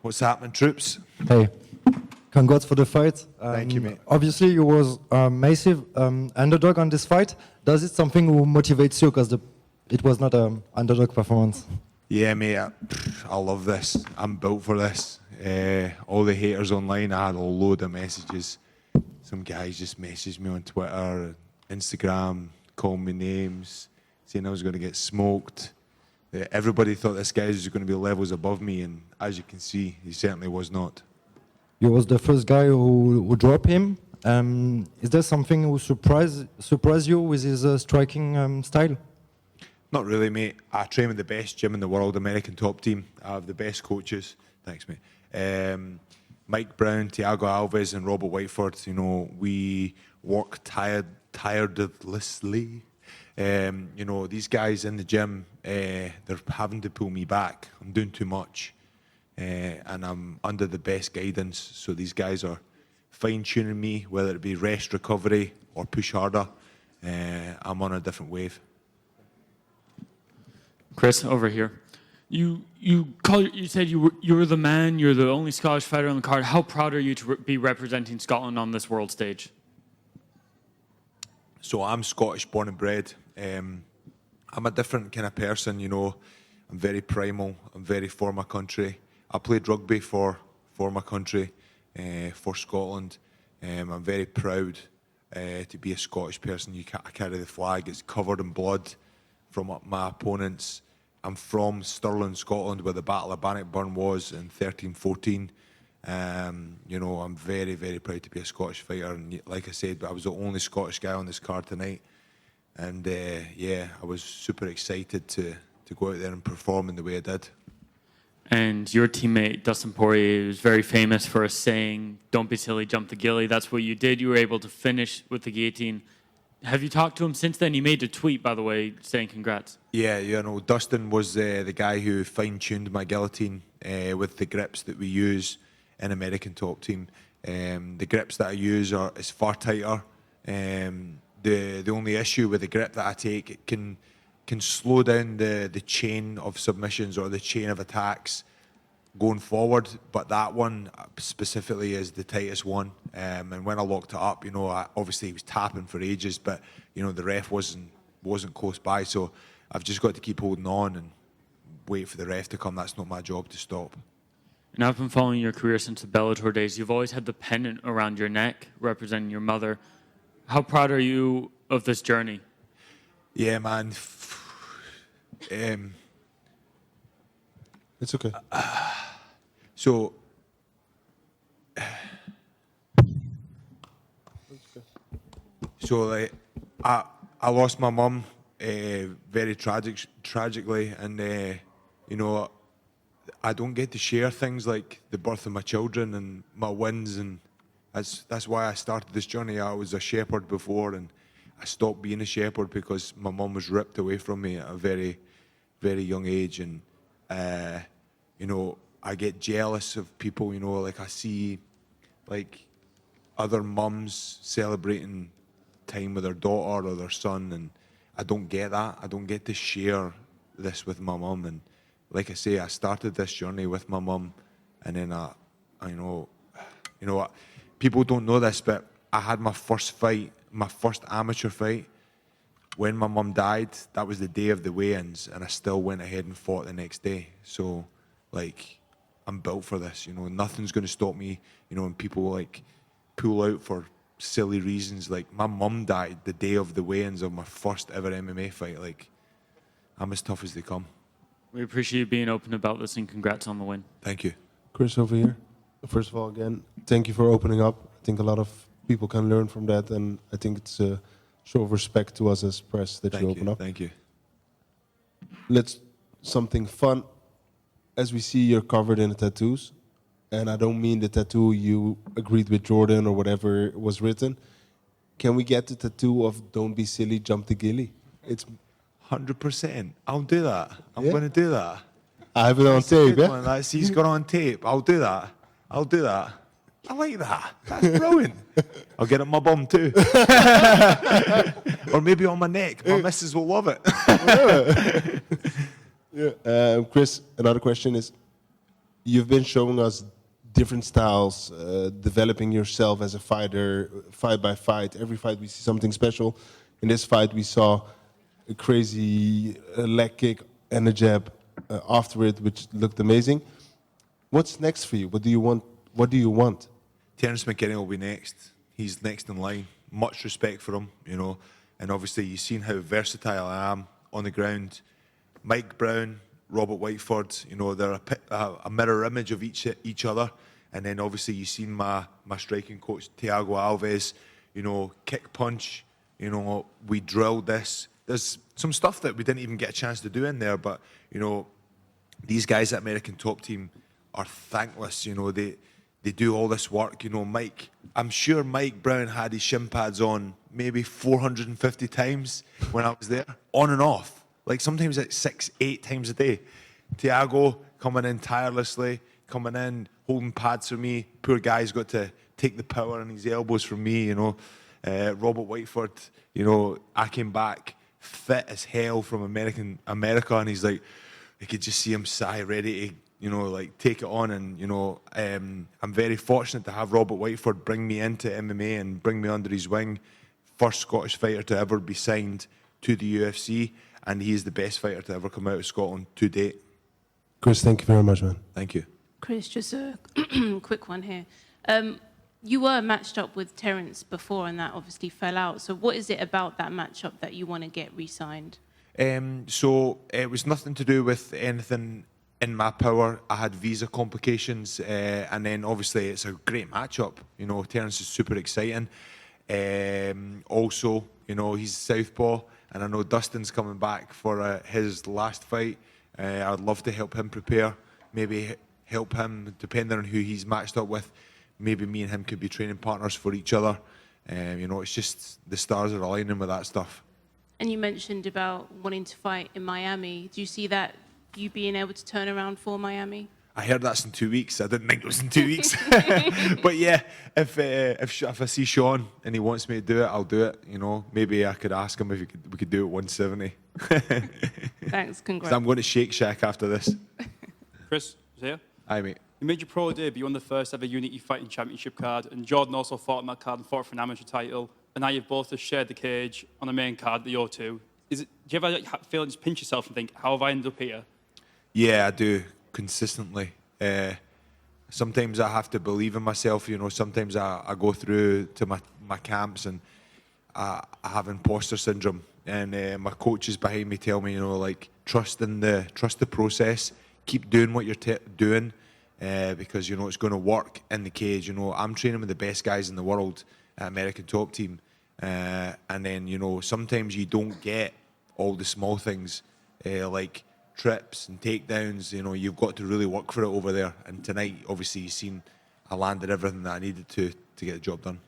What's happening, troops? Hey, congrats for the fight. Thank you, mate. Obviously, you was a massive underdog on this fight. Does it something who motivates you because it was not an underdog performance? Yeah, mate, I love this. I'm built for this. All the haters online, I had a load of messages. Some guys just messaged me on Twitter, Instagram, calling me names, saying I was going to get smoked. Everybody thought this guy was going to be levels above me, and as you can see, he certainly was not. You was the first guy who dropped him. Is there something who surprised you with his striking style? Not really, mate. I train with the best gym in the world, American Top Team. I have the best coaches. Thanks, mate. Mike Brown, Thiago Alves, and Robert Whiteford. You know, we work tirelessly. You know, these guys in the gym, they're having to pull me back. I'm doing too much, and I'm under the best guidance. So these guys are fine-tuning me, whether it be rest, recovery, or push harder. I'm on a different wave. Chris, over here. You said you were the man. You're the only Scottish fighter on the card. How proud are you to be representing Scotland on this world stage? So I'm Scottish, born and bred. I'm a different kind of person, you know. I'm very primal. I'm very for my country. I played rugby for my country, for Scotland. I'm very proud to be a Scottish person. I carry the flag. It's covered in blood from my opponents. I'm from Stirling, Scotland, where the Battle of Bannockburn was in 1314. You know, I'm very, very proud to be a Scottish fighter. And like I said, I was the only Scottish guy on this card tonight. And yeah, I was super excited to go out there and perform in the way I did. And your teammate, Dustin Poirier, was very famous for a saying, "Don't be silly, jump the ghillie." That's what you did. You were able to finish with the guillotine. Have you talked to him since then? He made a tweet, by the way, saying congrats. Yeah, you know, Dustin was the guy who fine-tuned my guillotine with the grips that we use in American Top Team. The grips that I use is far tighter. The only issue with the grip that I take, it can slow down the chain of submissions or the chain of attacks going forward, but that one specifically is the tightest one. And when I locked it up, you know, obviously he was tapping for ages, but you know the ref wasn't close by, so I've just got to keep holding on and wait for the ref to come. That's not my job to stop. And I've been following your career since the Bellator days. You've always had the pennant around your neck representing your mother. How proud are you of this journey? Yeah, man. It's okay. So, like, I lost my mum very tragically, and you know, I don't get to share things like the birth of my children and my wins, and that's why I started this journey. I was a shepherd before, and I stopped being a shepherd because my mum was ripped away from me at a very, very young age, and you know, I get jealous of people, you know, like I see like other mums celebrating time with their daughter or their son, and I don't get that. I don't get to share this with my mum. And like I say, I started this journey with my mum, and then I you know what, people don't know this, but I had my first fight, my first amateur fight, when my mum died. That was the day of the weigh-ins, and I still went ahead and fought the next day. So, like, I'm built for this, you know, nothing's going to stop me, you know, and people, like, pull out for silly reasons. Like, my mum died the day of the weigh-ins of my first ever MMA fight. Like, I'm as tough as they come. We appreciate you being open about this, and congrats on the win. Thank you. Chris, over here. First of all, again, thank you for opening up. I think a lot of people can learn from that, and I think it's a show of respect to us as press that you open up. Thank you. Let's something fun. As we see, you're covered in tattoos, and I don't mean the tattoo you agreed with Jordan or whatever was written. Can we get the tattoo of "Don't be silly, jump the ghillie"? It's 100%. I'll do that. I'm going to do that. I have it on tape, yeah? He's got on tape. I'll do that. I like that. That's brilliant. I'll get it on my bum too. Or maybe on my neck. My missus will love it. Yeah. Chris, another question is, you've been showing us different styles, developing yourself as a fighter, fight by fight. Every fight we see something special. In this fight, we saw a crazy leg kick and a jab after it, which looked amazing. What's next for you? What do you want? What do you want? Terence McKinney will be next. He's next in line. Much respect for him, you know. And obviously, you've seen how versatile I am on the ground. Mike Brown, Robert Whiteford, you know, they're a mirror image of each other. And then obviously, you've seen my striking coach, Thiago Alves, you know, kick punch. You know, we drilled this. There's some stuff that we didn't even get a chance to do in there, but, you know, these guys at American Top Team are thankless. You know, they do all this work. You know, I'm sure Mike Brown had his shin pads on maybe 450 times when I was there, on and off. Like sometimes like 6-8 times a day. Thiago coming in tirelessly, coming in, holding pads for me. Poor guy's got to take the power in his elbows from me, you know. Robert Whiteford, you know, I came back fit as hell from America, and he's like, you could just see him sigh, ready to, you know, like take it on. And, you know, I'm very fortunate to have Robert Whiteford bring me into MMA and bring me under his wing. First Scottish fighter to ever be signed to the UFC, and he is the best fighter to ever come out of Scotland to date. Chris, thank you very much, man. Thank you. Chris, just a quick one here. You were matched up with Terence before, and that obviously fell out. So what is it about that matchup that you want to get re-signed? So it was nothing to do with anything in my power. I had visa complications, and then obviously it's a great matchup. You know, Terence is super exciting. Also, you know, he's southpaw, and I know Dustin's coming back for his last fight. I'd love to help him prepare, maybe help him, depending on who he's matched up with. Maybe me and him could be training partners for each other. You know, it's just the stars are aligning with that stuff. And you mentioned about wanting to fight in Miami. Do you see that you being able to turn around for Miami? I heard that's in 2 weeks. I didn't think it was in 2 weeks. But yeah, if I see Sean and he wants me to do it, I'll do it. You know, maybe I could ask him if we could do it 170. Thanks, congrats. I'm going to Shake Shack after this. Chris, is here? Aye, mate. You made your pro debut on the first ever Unity Fighting Championship card, and Jordan also fought on that card and fought for an amateur title. And now you've both just shared the cage on the main card, the O2. Do you ever feel like just pinch yourself and think, how have I ended up here? Yeah, I do, consistently. Sometimes I have to believe in myself. You know, sometimes I go through to my camps and I have imposter syndrome. And my coaches behind me tell me, you know, like, trust the process. Keep doing what you're doing. Because, you know, it's going to work in the cage. You know, I'm training with the best guys in the world at American Top Team. And then, you know, sometimes you don't get all the small things like trips and takedowns. You know, you've got to really work for it over there. And tonight, obviously, you've seen I landed everything that I needed to get the job done.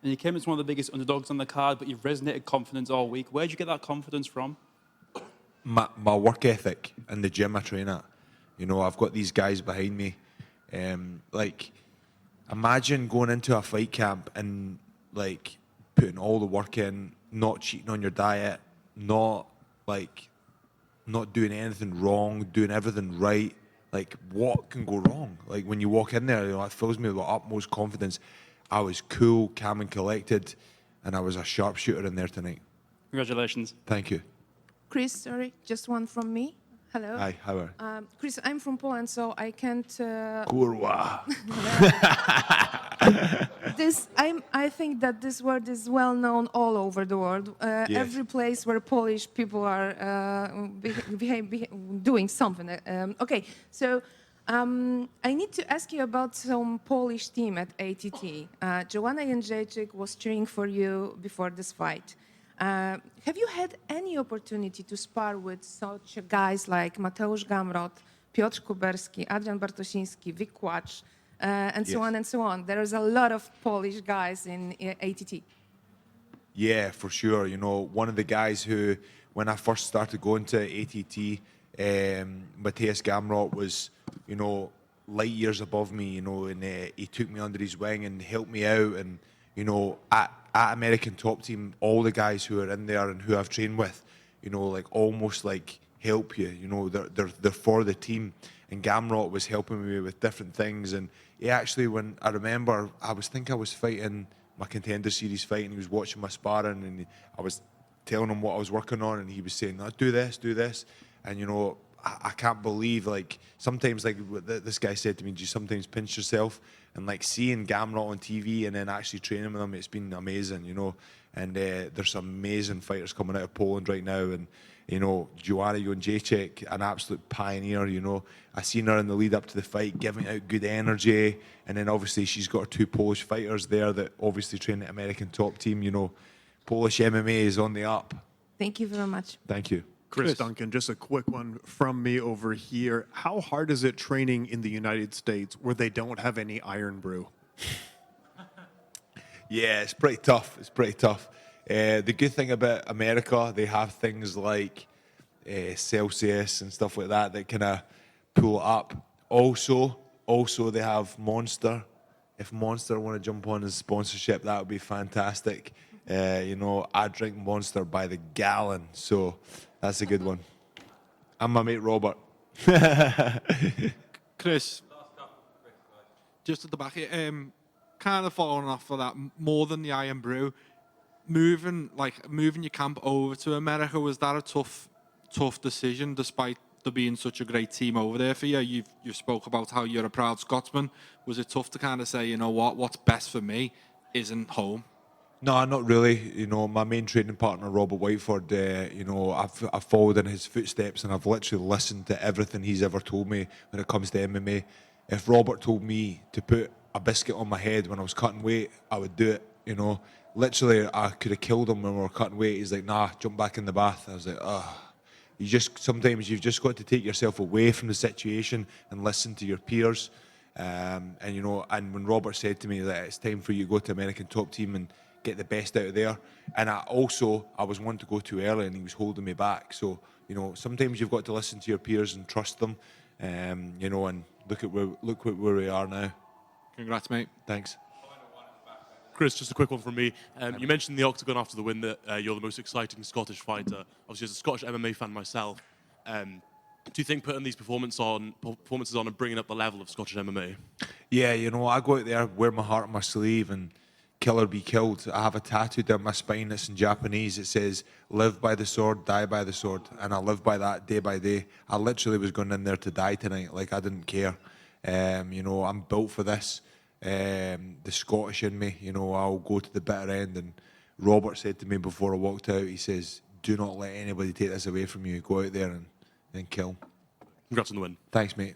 And you came as one of the biggest underdogs on the card, but you've resonated confidence all week. Where'd you get that confidence from? My work ethic and the gym I train at. You know, I've got these guys behind me. Like, imagine going into a fight camp and, like, putting all the work in, not cheating on your diet, not doing anything wrong, doing everything right. Like, what can go wrong? Like, when you walk in there, you know, it fills me with utmost confidence. I was cool, calm and collected, and I was a sharpshooter in there tonight. Congratulations. Thank you. Chris, sorry, just one from me. Hello. Hi, how are you? Chris, I'm from Poland, so I can't. Kurwa. I think that this word is well known all over the world. Yes. Every place where Polish people are doing something. Okay, so I need to ask you about some Polish team at ATT. Joanna Jędrzejczyk was cheering for you before this fight. Have you had any opportunity to spar with such guys like Mateusz Gamrot, Piotr Kuberski, Adrian Bartosiński, Vic Kłacz, and so on and so on? There's a lot of Polish guys in ATT. Yeah, for sure. You know, one of the guys who, when I first started going to ATT, Mateusz Gamrot was, you know, light years above me, you know, and he took me under his wing and helped me out. And, you know, at American Top Team, all the guys who are in there and who I've trained with, you know, like almost like help you. You know, they're for the team. And Gamrot was helping me with different things. And he actually, when I remember, I was fighting my Contender Series fight, and he was watching my sparring, and I was telling him what I was working on, and he was saying, "No, do this," and you know, I can't believe, like, sometimes, like this guy said to me, do you sometimes pinch yourself? And like seeing Gamrot on TV and then actually training with him, it's been amazing, you know. And there's some amazing fighters coming out of Poland right now, and you know, Joanna Jędrzejczyk, an absolute pioneer, you know. I seen her in the lead up to the fight, giving out good energy, and then obviously she's got her 2 Polish fighters there that obviously train the American top team, you know. Polish MMA is on the up. Thank you very much. Thank you. Chris Duncan, just a quick one from me over here. How hard is it training in the United States where they don't have any iron brew? Yeah, it's pretty tough. The good thing about America, they have things like Celsius and stuff like that that kind of pull it up. Also, they have Monster. If Monster want to jump on as sponsorship, that would be fantastic. You know, I drink Monster by the gallon, so that's a good one. And my mate Robert. Chris, just at the back here, kind of following off of that, more than the Iron Brew, moving your camp over to America, was that a tough decision, despite there being such a great team over there for you? You spoke about how you're a proud Scotsman. Was it tough to kind of say, you know what's best for me isn't home? No, not really. You know, my main training partner, Robert Whiteford, you know, I've followed in his footsteps, and I've literally listened to everything he's ever told me when it comes to MMA. If Robert told me to put a biscuit on my head when I was cutting weight, I would do it, you know. Literally, I could have killed him when we were cutting weight. He's like, nah, jump back in the bath. I was like, sometimes you've just got to take yourself away from the situation and listen to your peers. And, you know, and when Robert said to me that it's time for you to go to American top team and get the best out of there. And I was one to go too early, and he was holding me back. So, you know, sometimes you've got to listen to your peers and trust them. You know, and look where we are now. Congrats, mate. Thanks. Chris, just a quick one from me. You mentioned in the Octagon after the win that you're the most exciting Scottish fighter. Obviously, as a Scottish MMA fan myself, do you think putting these performances on and bringing up the level of Scottish MMA? Yeah, you know, I go out there, wear my heart on my sleeve, and kill or be killed. I have a tattoo down my spine that's in Japanese. It says, live by the sword, die by the sword. And I live by that day by day. I literally was going in there to die tonight. Like, I didn't care. You know, I'm built for this. The Scottish in me, you know, I'll go to the bitter end. And Robert said to me before I walked out, he says, do not let anybody take this away from you. Go out there and kill. Congrats on the win. Thanks, mate.